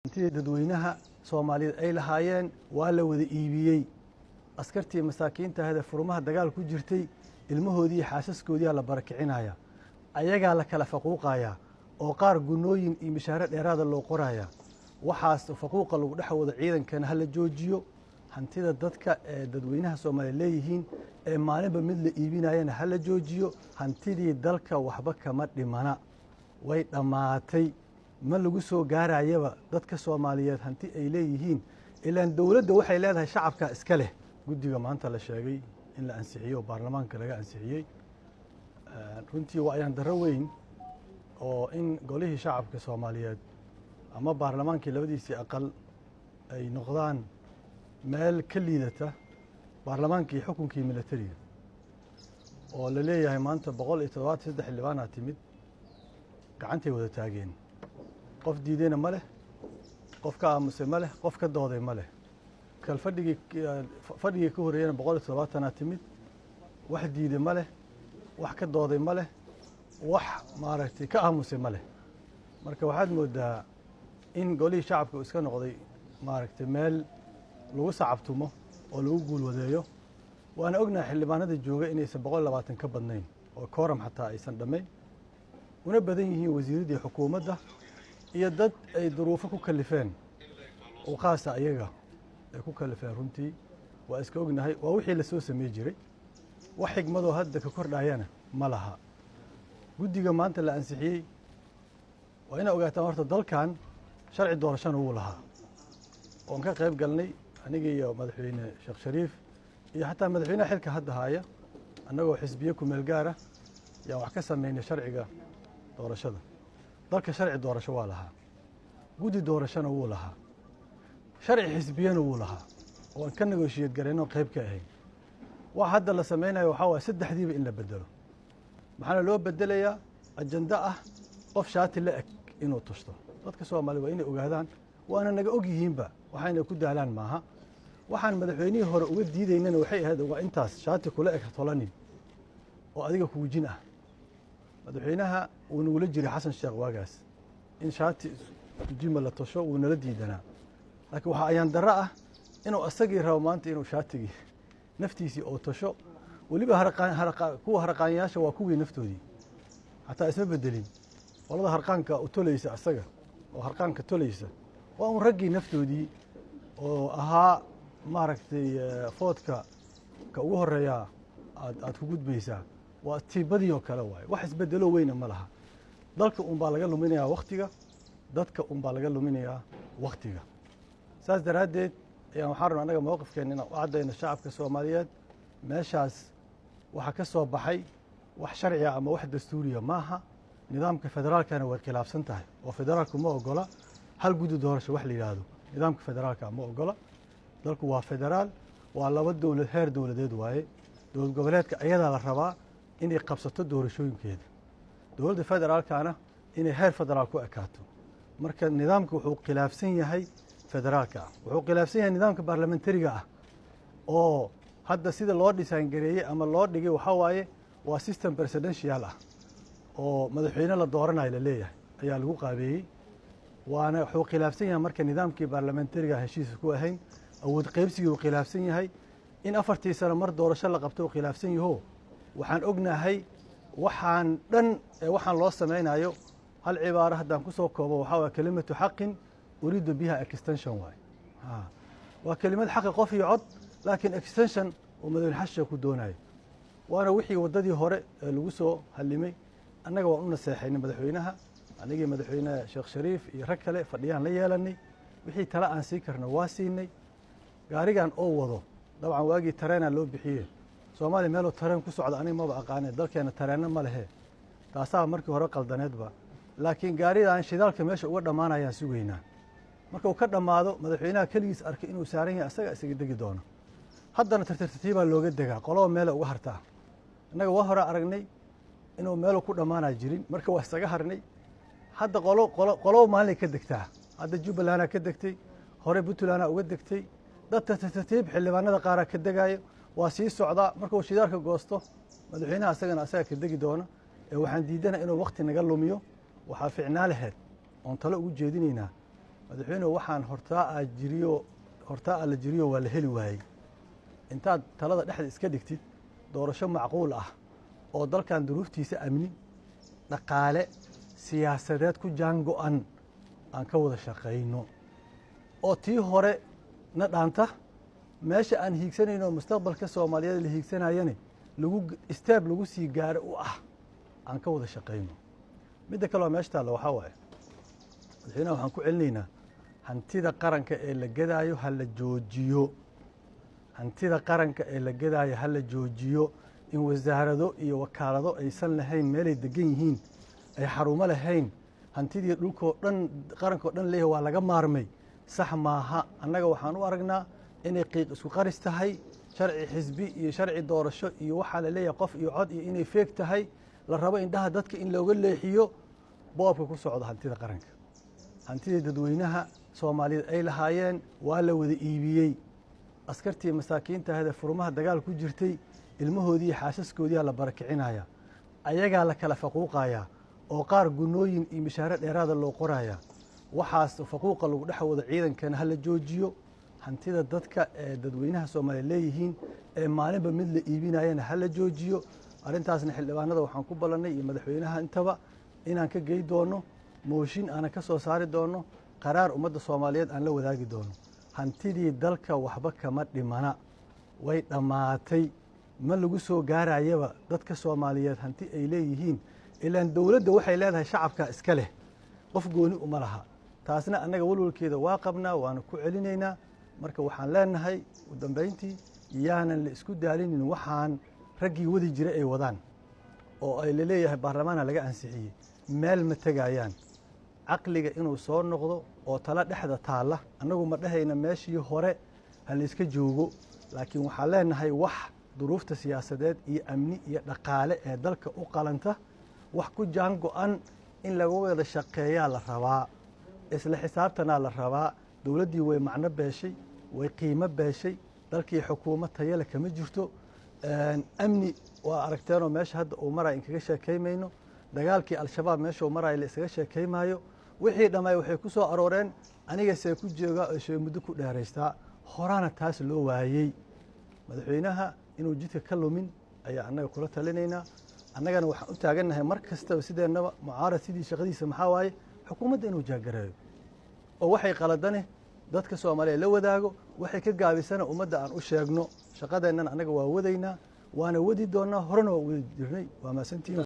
intii dadweynaha Soomaaliyeed ay lahaayeen waa la wada iibiyay askartii masaakiinta hada furmaha dagaal ku jirtay ilmahoodii xaasaskoodii la barakicinaya ayaga la kala faquuqaya oo qaar gunooyin iyo mishaar dheeraad loo qoraya waxaas faquuqa lagu dhaxwada ciidankan hal joojiyo hantida dadka ee dadweynaha Soomaaliyeed leeyihiin ee maalinba mid la iibinayana hal joojiyo hantidii dalka waxba kama dhimana way dhamaatay ma lagu soo gaarayaba dadka Soomaaliyeed hanti ay leeyihiin ilaan dawladda waxay leedahay shacabka iska leh gudiga maanta la sheegay in la ansixiyo baarlamaanka laga ansixiyay runtii waa ayaan daro weyn oo in golihii shacabka Soomaaliyeed ama baarlamaankii labadiisii aqal ay noqdaan meel ka liidata baarlamaankii xukunkii militariga oo la leeyahay maanta 173 xildhibaan timid gacantay wada taageen qof diidayna ma leh qof ka aamusay ma leh qof ka dooday ma leh kal fadhigii ka horeeyana 170 timid wax diiday ma leh wax ka dooday ma leh wax maaragtay ka aamusay ma leh marka waxaad moodaa in golihii shacabku iska noqday maaragtay meel lagu sacabtumo oo lagu guul wadeeyo waana ognahay xildhibaanada jooga inaysan 120 ka badnayn oo kooram xataa aysan dhamay una badan yihiin wasiiradii xukuumadda iyo dad ay duruufo ku kalifeen oo qaasa ayaga ay ku kalifeen runtii waa iska ognahay waa wixii la soo sameey jiray wax xigmado hadda ka kordhayana ma laha gudiga maanta la ansixiyay waa ina ogaataan horta dalkan sharci doorasho uu lahaa oo ka qayb galnay aniga iyo madaxweyne Sheekh Shariif iyo xataa madaxweynaha xilka hadda haya anagoo xisbiye ku meel gaar ah yaa wax ka sameeynay sharciga doorashada dalka sharci doorasho waa lahaa gudi doorashana wuu lahaa sharci xisbiyana wuu lahaa oo ka negotiate gareeno qayb ka ahayn waa hadda la sameynayo waxa waa saddexdiiba in la bedelo maxaa loo bedelayaa ajanda ah qof shaati la eg inuu tusto dadka Soomaaliyeed waa inay ogaadaan waana naga og yihiinba waxayna ku daalaan maaha waxaan madaxweynihii hore uga diidaynana waxay ahayd waa intaas shaati kula eg tolanin oo adiga kugu jin ah madaxweynaha uu nugula jiray Xasan Sheekh waagaas in shaati jima la tosho uu nala diidanaa laakiin waxa ayaan daro ah inuu asagii rabo maanta inuu shaatigi naftiisii oo tosho waliba harqaanyaasha waa kuwii naftoodii hataa isma bedelin walada harqaanka u tolaysa asaga oo harqaanka tolaysa waa un raggii naftoodii oo ahaa maaragtay foodka ka ugu horeeya aad ku gudbaysaa waa tiibadii oo kale waay wax isbedelo weyn ma laha dalka baa laga luminayaa waqtiga dadka baa laga luminayaa waqtiga saas daraadeed ayaan waxaan rabnaa anaga mowqifkeena inaan u cadayno shacabka Soomaaliyeed meeshaas waxa ka soo baxay wax sharci ah ama wax dastuuriya maaha nidaamka federaalkana way khilaafsan tahay oo federaalku ma ogola hal gudi doorasho wax la yiraahdo nidaamka federaalka ma ogola dalku waa federaal waa laba dawlad heer dawladeed waaye dawlad goboleedka ayada la rabaa inay qabsato doorashooyinkeeda dawladda federaalkana inay heer federaal ku ekaato marka nidaamku wuxuu khilaafsan yahay federaalka wuxuu khilaafsan yahay nidaamka parliamentariga ah oo hadda sida loo design gareeyay ama loo dhigay waxa waaye waa system presidential ah oo madaxweyne la dooranayo la leeyahay ayaa lagu qaabeeyay waana wuxuu khilaafsan yahay marka nidaamkii parliamentariga heshiis ku ahayn awood qaybsiga uu khilaafsan yahay in 4 sano mar doorasho la qabto uu khilaafsan yahay waxaan ognahay waxaan dhan waxaan loo sameeynayo hal cibaaro haddaan ku soo koobo waxa waa kelimatu xaqin uriidu biha extension waa kelimad xaq qof iyo cod laakiin extension oo madaxweyne xasha ku doonayo waana wixii wadadii hore lagu soo halimay annaga waan u naseexaynay madaxweynaha anigii madaxweyne Sheekh Shariif iyo rag kale fadhiyaan la yeelanay wixii tala aan sii karno waa siinay gaarigan oo wado dabcan waagii tareena loo bixiyay Soomaaliya meel oo tareen ku socda aniga ma aqaanay dalkeena tareena ma lehe taasaa markii hore qaldaneedba laakiin gaaridan shidaalka meesha uga dhamaanayaan sugeynaa marka uu ka dhamaado madaxweynaha kaligiis arkay inuu saaran yahay asaga isaga degi doono haddana tartiibaa looga degaa qolo meel uga hartaa annaga waa hore aragnay inuu meel ku dhamaanaa jirin marka waa isaga harnay hadda qolo maalin ka degtaa hadda Jubbaland ka degtay hore Puntland uga degtay dad tartiib xildhibaanada qaar ka degayo waa sii socda markuu shidaalka goosto madaxweynaha asagana asaga ka degi doona waxaan diidana inuu waqti naga lumiyo waxa fiicnaa lahayd oon talo ugu jeedinaynaa madaxweynuhu waxaan hortaa la jiriyo waa la heli waayey intaad talada dhexda iska dhigtid doorasho macquul ah oo dalkan duruuftiisa amni dhaqaale siyaasadeed ku jaango-an aan ka wada shaqayno oo tii hore na dhaanta meesha aan hiigsanayno mustaqbalka soomaaliyeed la hiigsanayane istaab lagu sii gaaro u ah aan ka wada shaqayno midda kale oo meesha taalla waxaa waaye madaxweynaha waxaan ku celinaynaa hantida qaranka ee la gadaayo ha la joojiyo hantida qaranka ee la gadaayo ha la joojiyo in wasaarado iyo wakaalado aysan lahayn meelay degan yihiin ay xarumo lahayn hantidii dhulkoo dhan qarankao dhan leeyahay waa laga maarmay sax maaha annaga waxaan u aragnaa inay qiiq isku qaris tahay sharci xisbi iyo sharci doorasho iyo waxaa la leeyahay qof iyo cod iyo inay feeg tahay la rabo indhaha dadka in looga leexiyo boobka ku socda hantida qaranka hantidii dadweynaha soomaaliyeed ay lahaayeen waa la wada iibiyey askartii masaakiinta ahde furmaha dagaal ku jirtay ilmahoodii iyo xaasaskoodiyaa la barakicinaya ayagaa la kala faquuqayaa oo qaar gunooyin iyo mishaare dheeraada loo qorayaa waxaas faquuqa lagu dhex wado ciidankana ha la joojiyo hantida dadka ee dadweynaha soomaaliya leeyihiin ee maalinba mid la iibinayana ha la joojiyo arrintaasna xildhibaanada waxaan ku ballannay iyo madaxweynaha intaba inaan ka gey doono mooshin aanan ka soo saari doono qaraar ummadda soomaaliyeed aan la wadaagi doono hantidii dalka waxba kama dhimana way dhammaatay ma lagu soo gaarayaba dadka soomaaliyeed hanti ay leeyihiin ilaan dowladda waxay leedahay shacabka iska leh qof gooni uma laha taasna annaga walwalkeeda waa qabnaa waana ku celinaynaa marka waxaan leenahay u dambayntii yaanan la isku daalinin waxaan raggii wadi jira ay wadaan oo ay laleeyahay baarlamaana laga ansixiyey meel ma tegayaan caqliga inuu soo noqdo oo tala dhexda taalla annagu ma dhahayna meeshii hore ha layska joogo laakiin waxaan leenahay wax duruufta siyaasadeed iyo amni iyo dhaqaale ee dalka u qalanta wax ku jaan go-an in laga wada shaqeeyaa la rabaa isla xisaabtanaa la rabaa dowladdii way macno beeshay way qiimo beeshay dalkii xukuumad tayale kama jirto amni waa aragteenoo meesha hadda uu maraya in kaga sheekaymayno dagaalkii al-shabaab meeshuu maraya la isaga sheekaymaayo wixii dhammaay waxay ku soo arooreen aniga see ku joogaa oo shee muddo ku dheeraystaa horaana taas loo waayey madaxweynaha inuu jidka ka lumin ayaa annaga kula talinaynaa annagana waxaan u taagannahay mar kastaba sideennaba mucaarad sidii shaqadiisa maxaa waaye xukuumadda inuu jaagareeyo oo waxay qaladane dadka soomaaliya la wadaago waxay ka gaabisana ummadda aan u sheegno shaqadeennana annaga waa wadaynaa waana wadi doonnaa horena waa wadi jirnay waa mahadsantihiin